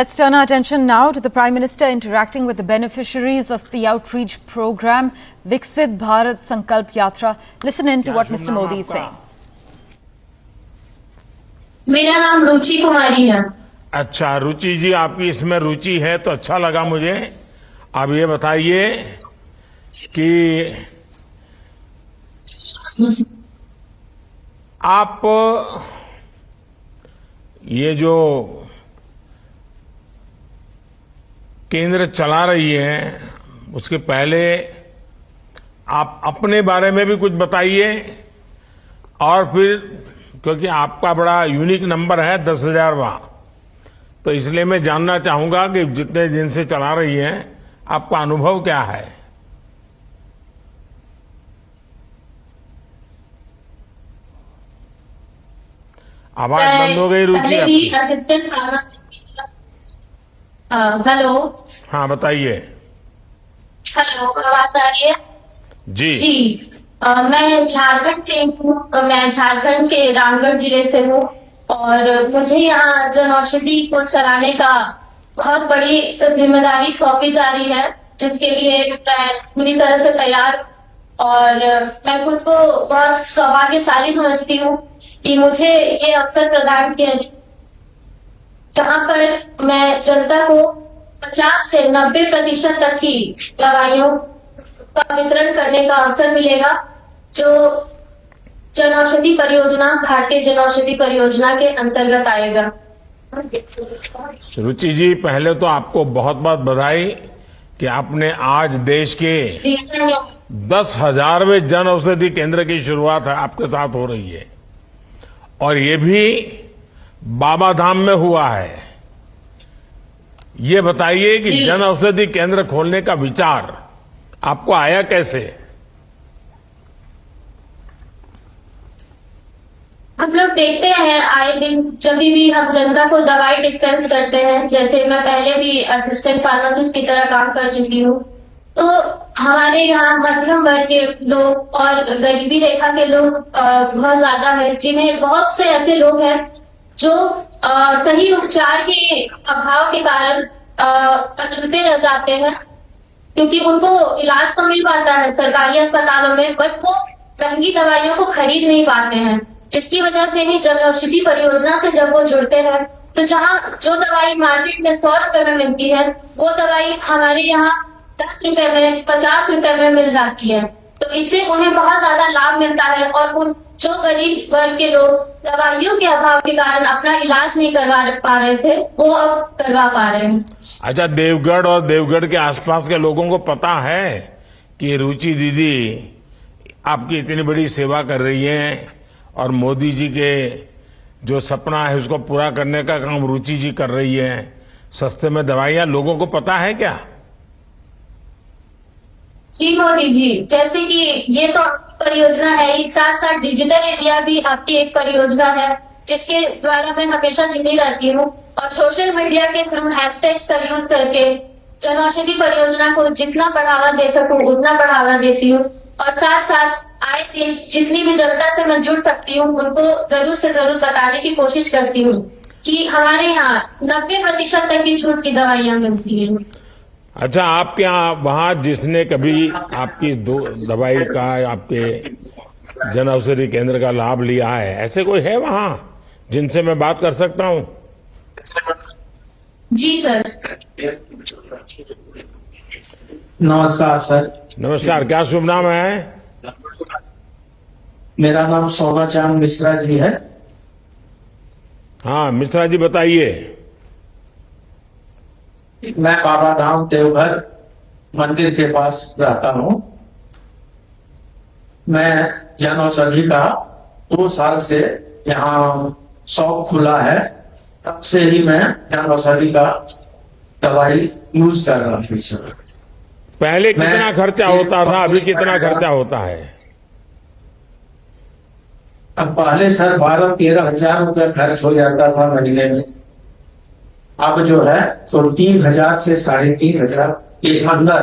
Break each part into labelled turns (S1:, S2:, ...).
S1: Let's turn our attention now to the Prime Minister interacting with the beneficiaries of the outreach program Viksit Bharat Sankalp Yatra. Listen in to what Mr. Modi is saying.
S2: मेरा नाम रुचि कुमारी है।
S3: अच्छा रुचि जी, आपकी इसमें रुचि है तो अच्छा लगा मुझे। अब ये बताइए कि आप ये जो केंद्र चला रही है उसके पहले आप अपने बारे में भी कुछ बताइए, और फिर क्योंकि आपका बड़ा यूनिक नंबर है 10,000वां, तो इसलिए मैं जानना चाहूंगा कि जितने दिन से चला रही हैं आपका अनुभव क्या है। आवाज बंद हो गई रुचि आपकी।
S2: Assistant pharmacist. हेलो।
S3: हाँ बताइए।
S2: हेलो, आवाज आ रही है?
S3: जी
S2: जी। मैं झारखंड से हूँ। मैं झारखंड के रामगढ़ जिले से हूँ और मुझे यहाँ जन औषधि को चलाने का बहुत बड़ी जिम्मेदारी सौंपी जा रही है, जिसके लिए मैं पूरी तरह से तैयार, और मैं खुद को बहुत सौभाग्यशाली समझती हूँ कि मुझे ये अवसर प्रदान किया है, जहाँ पर मैं जनता को 50 से 90% तक की दवाइयों का वितरण करने का अवसर मिलेगा, जो जन औषधि परियोजना, भारतीय जन औषधि परियोजना के अंतर्गत आएगा।
S3: रुचि जी, पहले तो आपको बहुत बहुत बधाई कि आपने आज देश के 10,000वें जन औषधि केंद्र की शुरुआत है आपके साथ हो रही है, और ये भी बाबा धाम में हुआ है। ये बताइए कि जन औषधि केंद्र खोलने का विचार आपको आया कैसे?
S2: हम लोग देखते हैं आए दिन, जब भी हम जनता को दवाई डिस्पेंस करते हैं, जैसे मैं पहले भी असिस्टेंट फार्मासिस्ट की तरह काम कर चुकी हूँ, तो हमारे यहाँ मध्यम वर्ग के लोग और गरीबी रेखा के लोग बहुत ज्यादा है, जिन्हें बहुत से ऐसे लोग हैं जो सही उपचार के अभाव के कारण अछूते रह जाते हैं, क्योंकि उनको इलाज तो मिल पाता है सरकारी अस्पतालों में, बट वो महंगी दवाइयों को खरीद नहीं पाते हैं, जिसकी वजह से ही जन औषधि परियोजना से जब वो जुड़ते हैं तो जहाँ जो दवाई मार्केट में 100 रुपए में मिलती है, वो दवाई हमारे यहाँ 10 रुपए में, 50 रुपए में मिल जाती है। तो इससे उन्हें बहुत ज्यादा लाभ मिलता है, और उन जो गरीब वर्ग के लोग दवाइयों के अभाव के कारण अपना इलाज नहीं करवा पा रहे थे, वो अब करवा पा रहे हैं।
S3: अच्छा, देवगढ़ और देवगढ़ के आसपास के लोगों को पता है कि रुचि दीदी आपकी इतनी बड़ी सेवा कर रही है, और मोदी जी के जो सपना है उसको पूरा करने का काम रुचि जी कर रही है, सस्ते में दवाइयां, लोगों को पता है क्या?
S2: जी मोदी जी, जैसे कि ये तो आपकी परियोजना है ही, साथ साथ डिजिटल इंडिया भी आपकी एक परियोजना है, जिसके द्वारा मैं हमेशा जुड़ी रहती हूँ, और सोशल मीडिया के थ्रू हैशटैग्स का यूज करके जन औषधि परियोजना को जितना बढ़ावा दे सकूं उतना बढ़ावा देती हूँ, और साथ साथ आए दिन जितनी भी जनता से मैं जुड़ सकती हूँ उनको जरूर से जरूर बताने की कोशिश करती हूँ कि हमारे यहाँ 90% तक की छूट की दवाइयाँ मिलती हैं।
S3: अच्छा, आपके यहाँ वहां जिसने कभी आपकी दवाई का, आपके जन औषधि केंद्र का लाभ लिया है, ऐसे कोई है वहां जिनसे मैं बात कर सकता हूं?
S2: जी सर।
S4: नमस्कार सर।
S3: नमस्कार, क्या शुभ नाम है?
S4: मेरा नाम सोना चांद मिश्रा जी है।
S3: हाँ मिश्रा जी, बताइए।
S4: मैं बाबा धाम देवघर मंदिर के पास रहता हूँ। मैं जन औषधि का 2 साल से यहाँ शॉप खुला है, तब से ही मैं जन औषधि का दवाई यूज कर रहा हूँ सर।
S3: पहले कितना खर्चा होता था, अभी कितना खर्चा होता है?
S4: अब पहले सर 12-13 हजार रुपया खर्च हो जाता था महीने में, अब जो है तो 3,000 से 3,500 के अंदर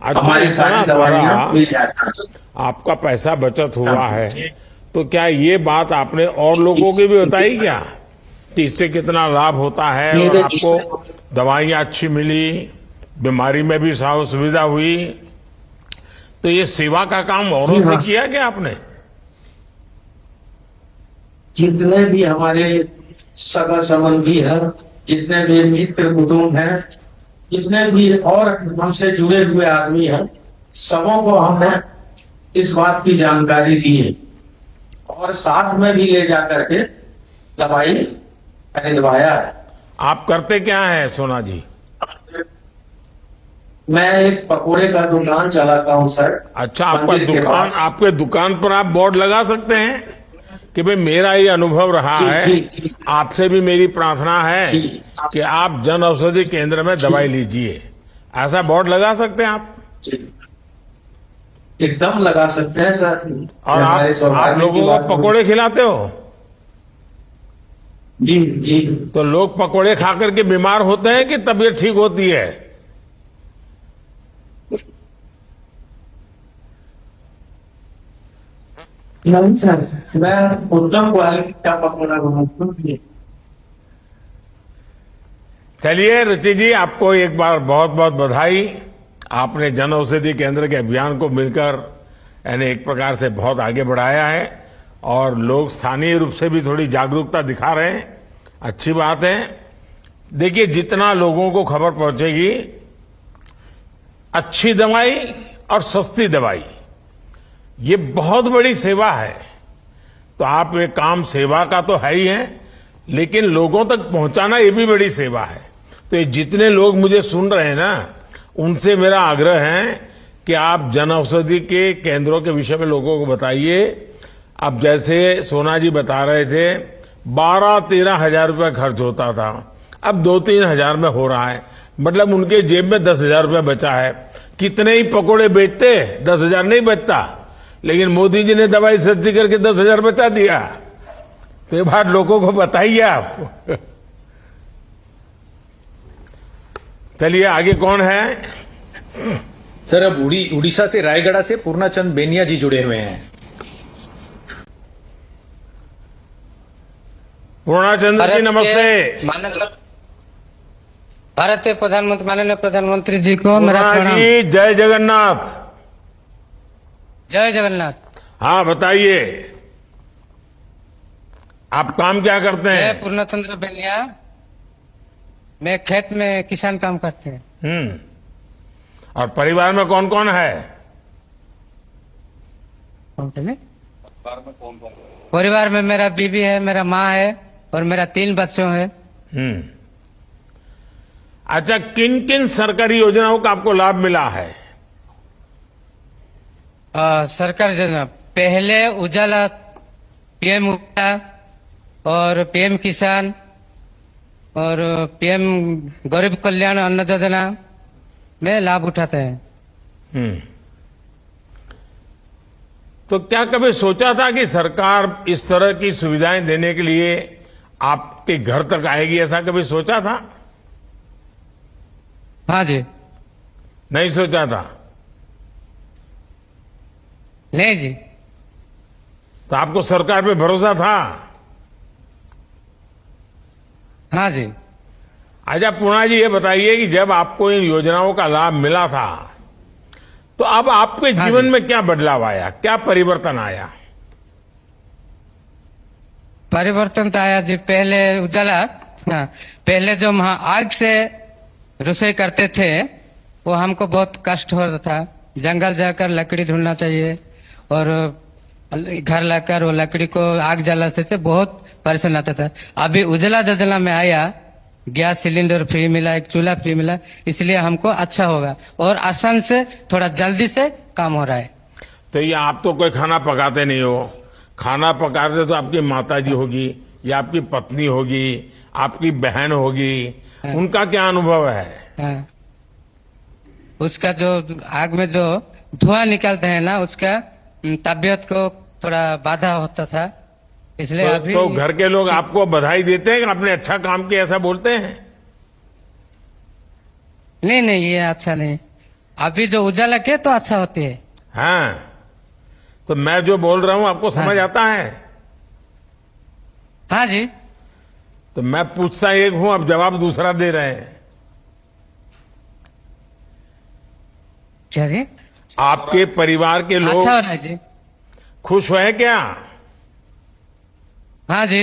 S4: हमारी सारी दवाइयां मिल जाती हैं।
S3: आपका पैसा बचत हुआ है, तो क्या ये बात आपने और लोगों को भी बताई क्या कि इससे कितना लाभ होता है और
S4: मेरे
S3: आपको दवाइयां अच्छी मिली, बीमारी में भी सुविधा हुई, तो ये सेवा का काम औरों
S4: जी
S3: से
S4: हाँ।
S3: किया क्या आपने?
S4: जितने भी हमारे सगा संबंधी हैं, जितने भी मित्र कुटुंब हैं, जितने भी और हमसे जुड़े हुए आदमी हैं, सबों को हमने इस बात की जानकारी दी है और साथ में भी ले जाकर के दवाई दिलवाया है।
S3: आप करते क्या है सोना जी?
S4: मैं एक पकोड़े का दुकान चलाता हूं सर।
S3: अच्छा, आपका
S4: मंदिर के
S3: दुकान,
S4: पास।
S3: आपके दुकान पर आप बोर्ड लगा सकते हैं कि भाई मेरा ये अनुभव रहा
S4: जी,
S3: है,
S4: जी, जी।
S3: आपसे भी मेरी प्रार्थना है
S4: जी।
S3: कि आप जन औषधि केंद्र में दवाई लीजिए, ऐसा बोर्ड लगा सकते हैं आप?
S4: जी। एकदम लगा सकते हैं सर।
S3: और
S4: हमारे
S3: आप
S4: सौभाग्य की
S3: लोगों
S4: बात
S3: को पकोड़े खिलाते हो?
S4: जी जी।
S3: तो लोग पकोड़े खा करके बीमार होते हैं कि तबीयत ठीक होती है?
S4: नहीं सर, मैं उत्तम क्वालिटी का पकोड़ा बनाता हूँ।
S3: चलिए रुचि जी, आपको एक बार बहुत बहुत बधाई। आपने जन औषधि केंद्र के अभियान को मिलकर यानी एक प्रकार से बहुत आगे बढ़ाया है और लोग स्थानीय रूप से भी थोड़ी जागरूकता दिखा रहे हैं, अच्छी बात है। देखिए, जितना लोगों को खबर पहुंचेगी, अच्छी दवाई और सस्ती दवाई, ये बहुत बड़ी सेवा है। तो आप ये काम सेवा का तो है ही है, लेकिन लोगों तक पहुंचाना ये भी बड़ी सेवा है। तो ये जितने लोग मुझे सुन रहे हैं ना, उनसे मेरा आग्रह है कि आप जन औषधि के केंद्रों के विषय में लोगों को बताइए। अब जैसे सोना जी बता रहे थे, 12-13 हजार रुपया खर्च होता था, अब 2-3 हजार में हो रहा है, मतलब उनके जेब में 10 हजार रुपया बचा है। कितने ही पकोड़े बेचते, 10 हजार नहीं बचता, लेकिन मोदी जी ने दवाई सस्ती करके 10 हजार बचा दिया। तो ये बात लोगों को बताइए आप। चलिए आगे कौन है?
S5: सर, अब उड़ीसा से रायगढ़ से पूर्णाचंद बेनिया जी जुड़े हुए हैं।
S3: पूर्णाचंद्र जी नमस्ते।
S6: भारतीय प्रधानमंत्री, माननीय प्रधानमंत्री जी को मेरा
S3: पूर्णा
S6: प्रणाम।
S3: जी जय जगन्नाथ।
S6: जय जगन्नाथ।
S3: हाँ बताइए, आप काम क्या करते
S6: मैं
S3: हैं?
S6: पूर्णचंद्र बेनिया, मैं खेत में किसान काम करते हैं।
S3: और परिवार में कौन कौन है?
S6: परिवार में मेरा बीवी है, मेरा माँ है और मेरा 3 बच्चों है।
S3: अच्छा, किन किन सरकारी योजनाओं का आपको लाभ मिला है?
S6: सरकार योजना पहले उजाला, पीएम उजाला और पीएम किसान और पीएम गरीब कल्याण अन्न योजना में लाभ उठाते हैं।
S3: तो क्या कभी सोचा था कि सरकार इस तरह की सुविधाएं देने के लिए आपके घर तक आएगी, ऐसा कभी सोचा था?
S6: हाँ जी।
S3: नहीं सोचा था?
S6: नहीं जी।
S3: तो आपको सरकार पे भरोसा था?
S6: हाँ जी।
S3: अच्छा पूर्णा जी, ये बताइए कि जब आपको इन योजनाओं का लाभ मिला था, तो अब आपके
S6: हाँ
S3: जीवन
S6: जी।
S3: में क्या बदलाव आया, क्या परिवर्तन आया?
S6: परिवर्तन तो आया जी। पहले उजाला, हाँ, पहले जो हम आग से रसोई करते थे, वो हमको बहुत कष्ट होता था। जंगल जाकर लकड़ी ढूंढना चाहिए और घर लाकर वो लकड़ी को आग जलाने से बहुत परेशान आता था। अभी उजाला योजना में आया, गैस सिलेंडर फ्री मिला, एक चूल्हा फ्री मिला, इसलिए हमको अच्छा होगा और आसान से थोड़ा जल्दी से काम हो रहा है।
S3: तो ये आप तो कोई खाना पकाते नहीं हो, खाना पकाते तो आपकी माता जी होगी या आपकी पत्नी होगी, आपकी बहन होगी, उनका क्या अनुभव है?
S6: हाँ। उसका जो आग में जो धुआं निकलता है ना, उसका तबीयत को थोड़ा बाधा होता था, इसलिए अभी
S3: तो घर के लोग आपको बधाई देते हैं कि आपने अच्छा काम किया, ऐसा बोलते हैं?
S6: नहीं, ये अच्छा नहीं। अभी जो उजाला के तो अच्छा होती है।
S3: हाँ, तो मैं जो बोल रहा हूं आपको समझ आता है?
S6: हाँ जी।
S3: तो मैं पूछता एक हूं, अब जवाब दूसरा दे रहे हैं।
S6: क्या जी?
S3: आपके परिवार के लोग
S6: अच्छा हो रहा है जी।
S3: खुश हुए क्या?
S6: हाँ जी।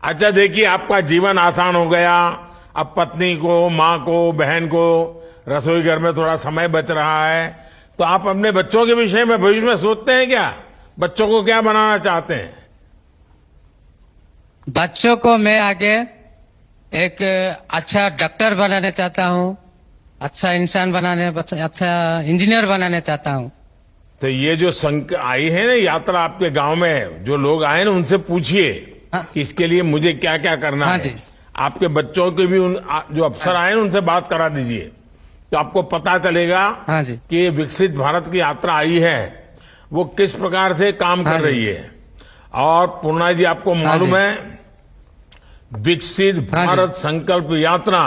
S3: अच्छा, देखिए, आपका जीवन आसान हो गया। अब पत्नी को, माँ को, बहन को रसोई घर में थोड़ा समय बच रहा है। तो आप अपने बच्चों के विषय में भविष्य में सोचते हैं क्या? बच्चों को क्या बनाना चाहते हैं?
S6: बच्चों को मैं आगे एक अच्छा डॉक्टर बनाना चाहता हूँ, अच्छा इंसान बनाने, अच्छा इंजीनियर बनाना चाहता हूँ।
S3: तो ये जो आई है ना यात्रा आपके गांव में, जो लोग आए ना, उनसे पूछिए कि इसके लिए मुझे क्या क्या करना
S6: हाँ
S3: है।
S6: जी।
S3: आपके बच्चों के भी जो अफसर आए ना, उनसे बात करा दीजिए, तो आपको पता चलेगा
S6: हाँ जी।
S3: कि ये विकसित भारत की यात्रा आई है, वो किस प्रकार से काम
S6: हाँ
S3: कर
S6: जी।
S3: रही है। और पूर्णा जी, आपको मालूम
S6: जी।
S3: है, विकसित
S6: हाँ जी।
S3: भारत संकल्प यात्रा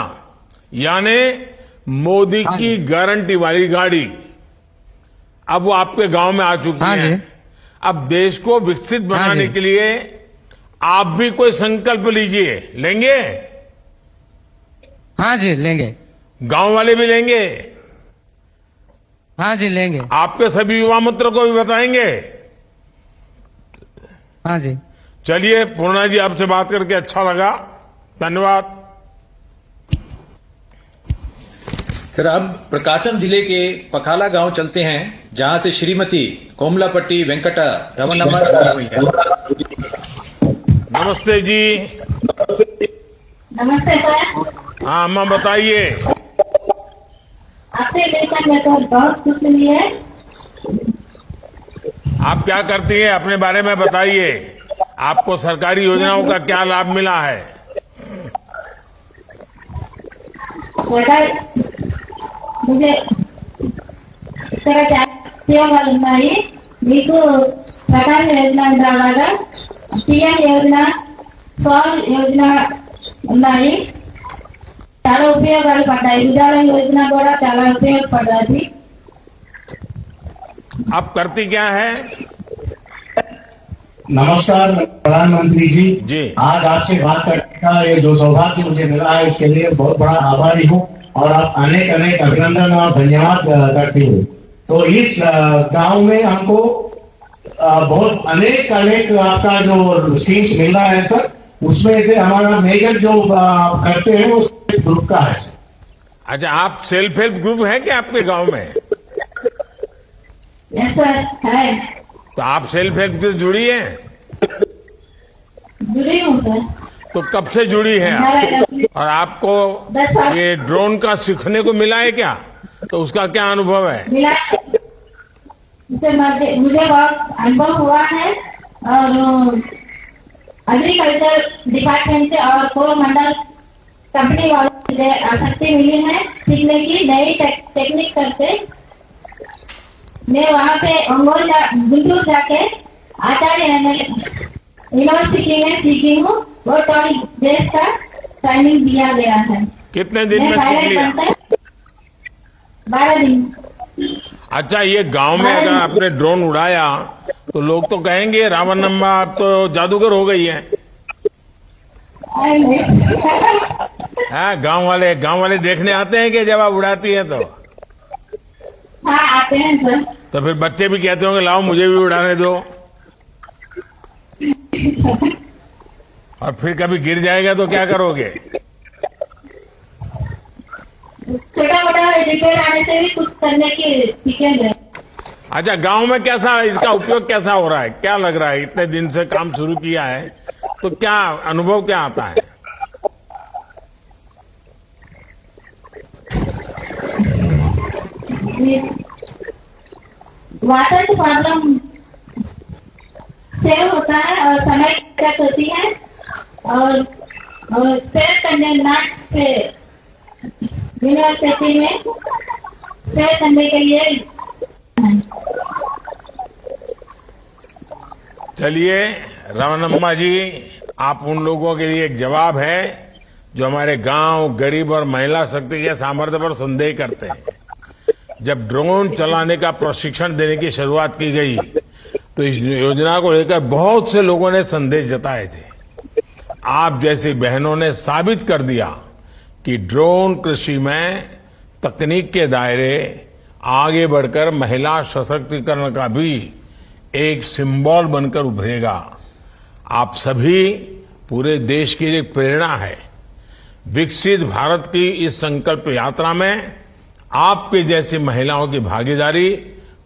S3: यानी मोदी
S6: हाँ
S3: की
S6: जी।
S3: गारंटी वाली गाड़ी अब वो आपके गांव में आ चुकी
S6: हाँ
S3: है।
S6: जी।
S3: अब देश को विकसित बनाने
S6: जी।
S3: के लिए आप भी कोई संकल्प लीजिए। लेंगे?
S6: हाँ जी लेंगे।
S3: गांव वाले भी लेंगे?
S6: हाँ जी लेंगे।
S3: आपके सभी युवा मित्र को भी बताएंगे?
S6: हाँ जी।
S3: चलिए, पूर्णा जी, आपसे बात करके अच्छा लगा। धन्यवाद।
S5: सर, अब प्रकाशम जिले के पखाला गांव चलते हैं, जहां से श्रीमती कोमलापट्टी वेंकटा रमनम्मा हुई है।
S3: नमस्ते जी।
S2: नमस्ते सर।
S3: हाँ अम्मा, बताइए।
S2: आपसे मिलकर मैं तो बहुत खुश हुई है।
S3: आप क्या करती हैं, अपने बारे में बताइए। आपको सरकारी योजनाओं का क्या लाभ मिला है?
S2: मुझे ఇక్కడ ఉపయోగాలు ఉన్నాయి. మీకు ప్రకాశం యోజన ద్వారా పిఎం యోజన, సౌర్ యోజన ఉన్నాయి. చాలా ఉపయోగాలు పడ్డాయి. ఉజాల యోజన కూడా చాలా ఉపయోగపడ్డది.
S3: आप करती क्या है?
S7: नमस्कार प्रधानमंत्री जी।
S3: जी।
S7: आज आपसे बात करने का ये जो सौभाग्य मुझे मिला है, इसके लिए बहुत बड़ा आभारी हूँ और आप अनेक अनेक अभिनंदन और धन्यवाद करती हूँ। तो इस गांव में हमको बहुत अनेक आपका जो स्कीम्स मिल रहा है सर, उसमें से हमारा मेजर जो करते हैं वो ग्रुप का है सर।
S3: अच्छा, आप सेल्फ हेल्प ग्रुप है क्या आपके गांव में?
S2: यस सर है।
S3: तो आप सेल्फ हेल्प से जुड़ी हैं?
S2: जुड़ी हूँ सर।
S3: तो कब से जुड़ी हैं आप? और आपको ये ड्रोन का सीखने को मिला है क्या? तो उसका क्या अनुभव है?
S2: मिला इससे मुझे बहुत अनुभव हुआ है और एग्रीकल्चर डिपार्टमेंट से और कोरमंडल कंपनी वालों से मुझे आसक्ति मिली है सीखने की। नई टेक्निक करके मैं वहाँ पे गुंटूर जाके आचार्य यूनिवर्सिटी में सीखी हूँ। वो 20 डेज का ट्रेनिंग दिया गया है।
S3: कितने दिन में सीख लिया?
S2: 12 दिन।
S3: अच्छा, ये गांव में अगर आपने ड्रोन उड़ाया तो लोग तो कहेंगे रावणम्मा आप तो जादूगर हो गई हैं। हाँ, गांव वाले देखने आते हैं कि जब आप उड़ाती है तो?
S2: हाँ आते हैं सर।
S3: तो फिर बच्चे भी कहते होंगे लाओ मुझे भी उड़ाने दो। और फिर कभी गिर जाएगा तो क्या करोगे?
S2: छोटा मोटा रिपेयर आने से भी कुछ करने की सीखेंगे।
S3: अच्छा, गांव में कैसा इसका उपयोग कैसा हो रहा है? क्या लग रहा है? इतने दिन से काम शुरू किया है तो क्या अनुभव क्या आता है?
S2: वाटर की प्रॉब्लम सेव होता है और समय की बचत होती है और स्प्रे करने नाक से यूनिवर्सिटी में स्प्रे करने के लिए।
S3: चलिए रमनम्मा जी, आप उन लोगों के लिए एक जवाब है जो हमारे गांव, गरीब और महिला शक्ति के सामर्थ्य पर संदेह करते हैं। जब ड्रोन चलाने का प्रशिक्षण देने की शुरुआत की गई तो इस योजना को लेकर बहुत से लोगों ने संदेह जताए थे। आप जैसी बहनों ने साबित कर दिया कि ड्रोन कृषि में तकनीक के दायरे आगे बढ़कर महिला सशक्तिकरण का भी एक सिंबल बनकर उभरेगा। आप सभी पूरे देश की एक प्रेरणा है। विकसित भारत की इस संकल्प यात्रा में आपके जैसी महिलाओं की भागीदारी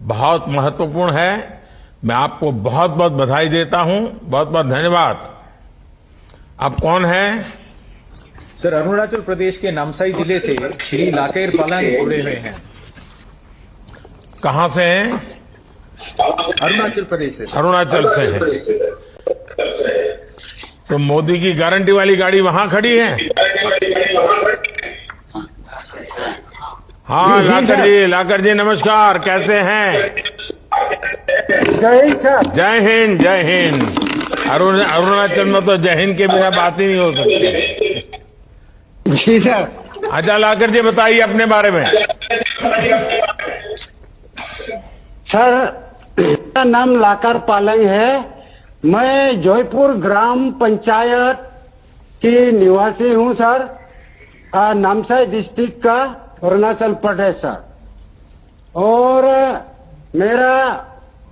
S3: बहुत महत्वपूर्ण है। मैं आपको बहुत बहुत बधाई देता हूं। बहुत बहुत धन्यवाद। अब कौन है?
S5: सर, अरुणाचल प्रदेश के नामसाई जिले से श्री लाकेर पालंग जुड़े हुए हैं।
S3: कहां से हैं?
S5: अरुणाचल प्रदेश से।
S3: अरुणाचल से है। तो मोदी की गारंटी वाली गाड़ी वहां खड़ी है? हाँ, लाकर जी नमस्कार, कैसे हैं?
S8: जय हिंद सर।
S3: जय हिंद, जय हिंद। अरुणाचल में तो जय हिंद के बिना बात ही नहीं हो सकती।
S8: जी सर।
S3: अच्छा, लाकर जी बताइए अपने बारे में।
S8: सर, मेरा नाम लाकर पालंग है। मैं जयपुर ग्राम पंचायत की निवासी हूं सर। नामसाई डिस्ट्रिक्ट का अरुणाचल प्रदेश सर। और मेरा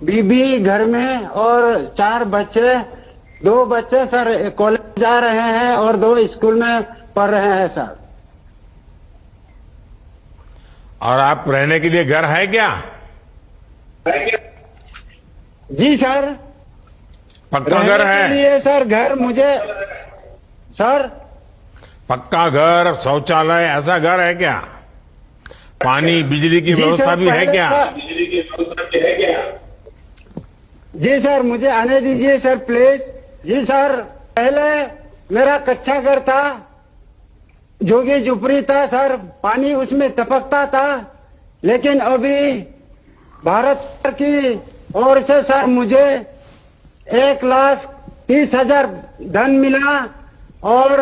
S8: बीबी घर में और 4 बच्चे, 2 बच्चे सर कॉलेज जा रहे हैं और 2 स्कूल में पढ़ रहे हैं सर।
S3: और आप रहने के लिए घर है क्या?
S8: जी सर।
S3: पक्का घर है?
S8: लिए सर घर मुझे सर।
S3: पक्का घर, शौचालय, ऐसा घर है क्या? पानी बिजली की व्यवस्था भी है क्या?
S8: जी सर, मुझे आने दीजिए सर प्लीज। जी सर, पहले मेरा कच्चा घर था, जोगी झुपड़ी था सर, पानी उसमें टपकता था। लेकिन अभी भारत सरकार की ओर से सर मुझे 1,30,000 धन मिला और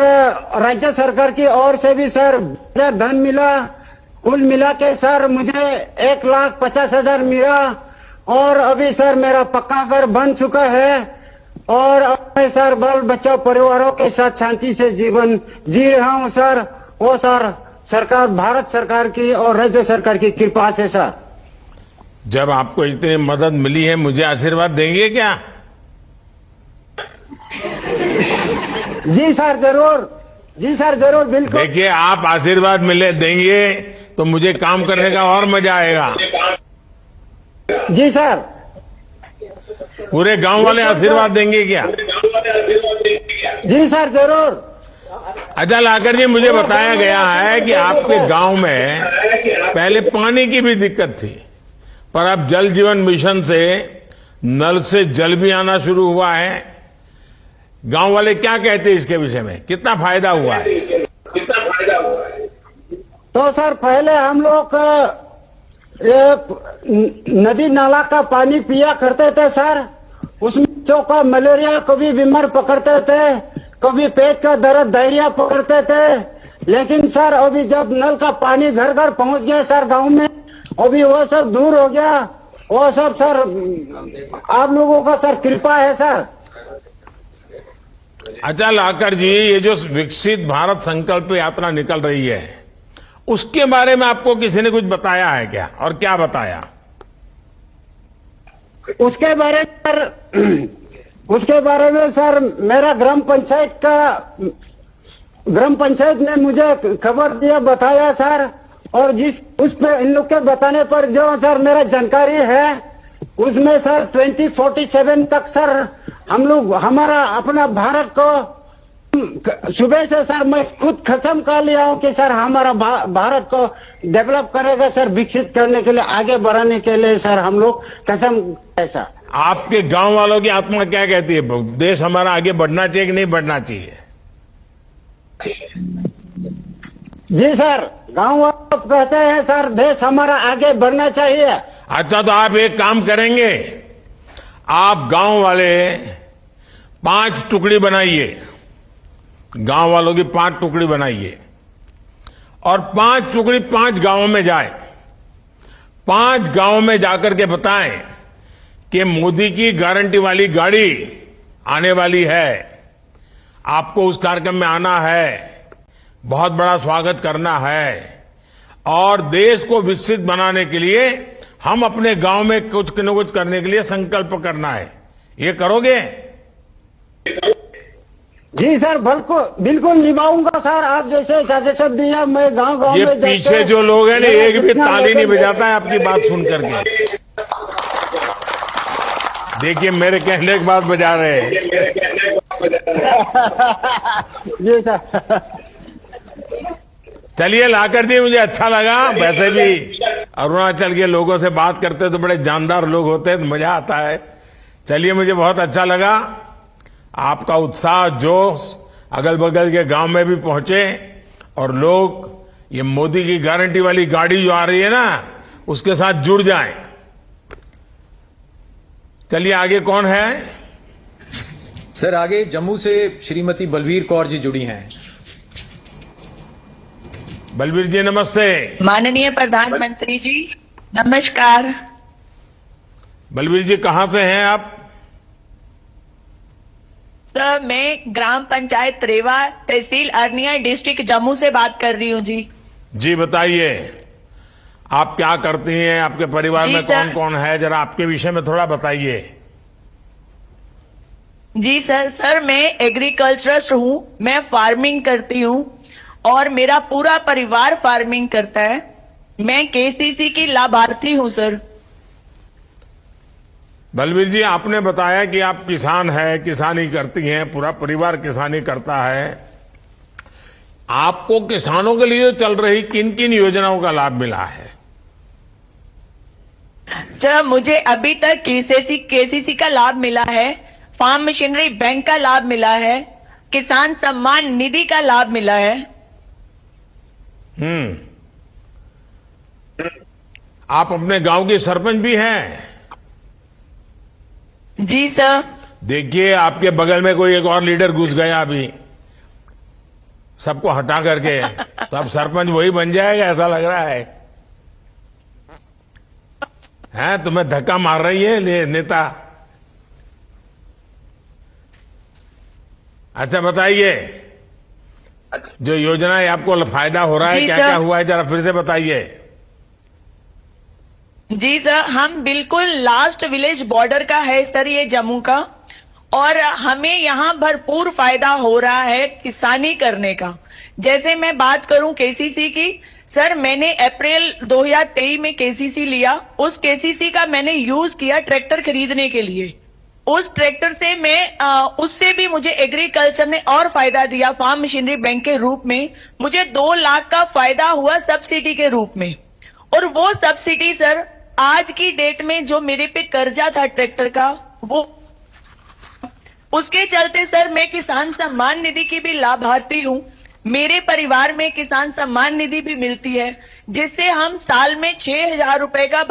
S8: राज्य सरकार की ओर से भी सर धन मिला। कुल मिला के सर मुझे 1,50,000 मिला। और अभी सर मेरा पक्का घर बन चुका है और अब मैं सर बाल बच्चा परिवारों के साथ शांति से जीवन जी रहा हूं सर। वो सर सरकार, भारत सरकार की और राज्य सरकार की कृपा से सर।
S3: जब आपको इतनी मदद मिली है, मुझे आशीर्वाद देंगे क्या?
S8: जी सर जरूर। जी सर जरूर, बिल्कुल।
S3: देखिए, आप आशीर्वाद मिले देंगे तो मुझे काम करने का और मजा आएगा।
S8: जी सर।
S3: पूरे गांव वाले आशीर्वाद देंगे क्या?
S8: जी सर जरूर।
S3: अच्छा लाकर जी, मुझे बताया गया है कि आपके गांव में पहले पानी की भी दिक्कत थी, पर अब जल जीवन मिशन से नल से जल भी आना शुरू हुआ है। गांव वाले क्या कहते हैं इसके विषय में? कितना फायदा हुआ है?
S8: तो सर पहले हम लोग नदी नाला का पानी पिया करते थे सर। उसमें बच्चों का मलेरिया, कभी बीमार पकड़ते थे, कभी पेट का दर्द, डायरिया पकड़ते थे। लेकिन सर अभी जब नल का पानी घर घर पहुंच गया सर गांव में, अभी वो सब दूर हो गया। वो सब सर आप लोगों का सर कृपा है सर।
S3: अच्छा लाकर जी, ये जो विकसित भारत संकल्प यात्रा निकल रही है, उसके बारे में आपको किसी ने कुछ बताया है क्या? और क्या बताया?
S8: उसके बारे में सर मेरा ग्राम पंचायत ने मुझे खबर दिया, बताया सर। और उस पे इन लोग के बताने पर जो सर मेरा जानकारी है, उसमें सर 2047 तक सर हम लोग हमारा अपना भारत को सुबह से सर मैं खुद कसम कर लिया हूं कि सर हमारा भारत को डेवलप करेगा सर, विकसित करने के लिए, आगे बढ़ाने के लिए सर हम लोग कसम है सर।
S3: आपके गांव वालों की आत्मा क्या कहती है? देश हमारा आगे बढ़ना चाहिए कि नहीं बढ़ना चाहिए?
S8: जी सर, गांव वाले कहते हैं सर देश हमारा आगे बढ़ना चाहिए।
S3: अच्छा, तो आप एक काम करेंगे, आप गांव वाले 5 टुकड़ी बनाइए, गांव वालों की 5 टुकड़ी बनाइए और 5 टुकड़ी 5 गांवों में जाए। 5 गांवों में जाकर के बताएं कि मोदी की गारंटी वाली गाड़ी आने वाली है। आपको उस कार्यक्रम में आना है, बहुत बड़ा स्वागत करना है और देश को विकसित बनाने के लिए हम अपने गांव में कुछ न कुछ करने के लिए संकल्प करना है। ये करोगे?
S8: जी सर, बिल्कुल निभाऊंगा सर। आप जैसे सजेशन दिया, मैं गांव
S3: ये
S8: में जाके
S3: पीछे जो लोग हैं ना, एक भी ताली नहीं बजाता है आपकी बात सुन करके। देखिए मेरे कहने के बाद बजा रहे हैं।
S8: जी सर।
S3: चलिए लाकर जी, मुझे अच्छा लगा। वैसे भी अरुणाचल के लोगों से बात करते तो बड़े जानदार लोग होते हैं, तो मजा आता है। चलिए, मुझे बहुत अच्छा लगा आपका उत्साह, जोश अगल बगल के गांव में भी पहुंचे और लोग ये मोदी की गारंटी वाली गाड़ी जो आ रही है ना, उसके साथ जुड़ जाएं। चलिए आगे कौन है?
S5: सर आगे जम्मू से श्रीमती बलवीर कौर जी जुड़ी हैं।
S3: बलवीर जी नमस्ते।
S9: माननीय प्रधानमंत्री जी नमस्कार।
S3: बलवीर जी कहां से हैं आप?
S9: सर मैं ग्राम पंचायत रेवा, तहसील अरनिया, डिस्ट्रिक्ट जम्मू से बात कर रही हूँ जी।
S3: जी बताइए, आप क्या करती हैं, आपके परिवार
S9: जी
S3: में
S9: सर।
S3: कौन कौन है, जरा आपके विषय में थोड़ा बताइए।
S9: जी सर मैं एग्रीकल्चरस्ट हूँ, मैं फार्मिंग करती हूँ और मेरा पूरा परिवार फार्मिंग करता है। मैं केसीसी की लाभार्थी हूँ सर।
S3: बलवीर जी, आपने बताया कि आप किसान हैं, किसानी करती हैं, पूरा परिवार किसानी करता है। आपको किसानों के लिए चल रही किन किन योजनाओं का लाभ मिला है?
S9: सर मुझे अभी तक केसीसी का लाभ मिला है, फार्म मशीनरी बैंक का लाभ मिला है, किसान सम्मान निधि का लाभ मिला है।
S3: आप अपने गांव के सरपंच भी हैं?
S9: जी सर।
S3: देखिए आपके बगल में कोई एक और लीडर घुस गया अभी, सबको हटा करके, तो अब सरपंच वही बन जाएगा ऐसा लग रहा है। हैं, तुम्हें धक्का मार रही है नेता। अच्छा बताइए, जो योजना है आपको फायदा हो रहा है,
S9: जी
S3: क्या
S9: सर।
S3: क्या हुआ है, जरा फिर से बताइए।
S9: जी सर, हम बिल्कुल लास्ट विलेज बॉर्डर का है सर ये जम्मू का, और हमें यहाँ भरपूर फायदा हो रहा है किसानी करने का। जैसे मैं बात करूं केसीसी की, सर मैंने अप्रैल 2023 में केसीसी लिया। उस केसीसी का मैंने यूज किया ट्रैक्टर खरीदने के लिए। उस ट्रैक्टर से उससे भी मुझे एग्रीकल्चर ने और फायदा दिया। फार्म मशीनरी बैंक के रूप में मुझे 2 लाख का फायदा हुआ सब्सिडी के रूप में। और वो सब्सिडी सर आज की डेट में जो मेरे पे कर्जा था ट्रैक्टर का, वो उसके चलते सर मैं किसान सम्मान निधि की भी लाभार्थी हूँ। मेरे परिवार में किसान सम्मान निधि भी मिलती है, जिससे हम साल में 6,000 रुपए का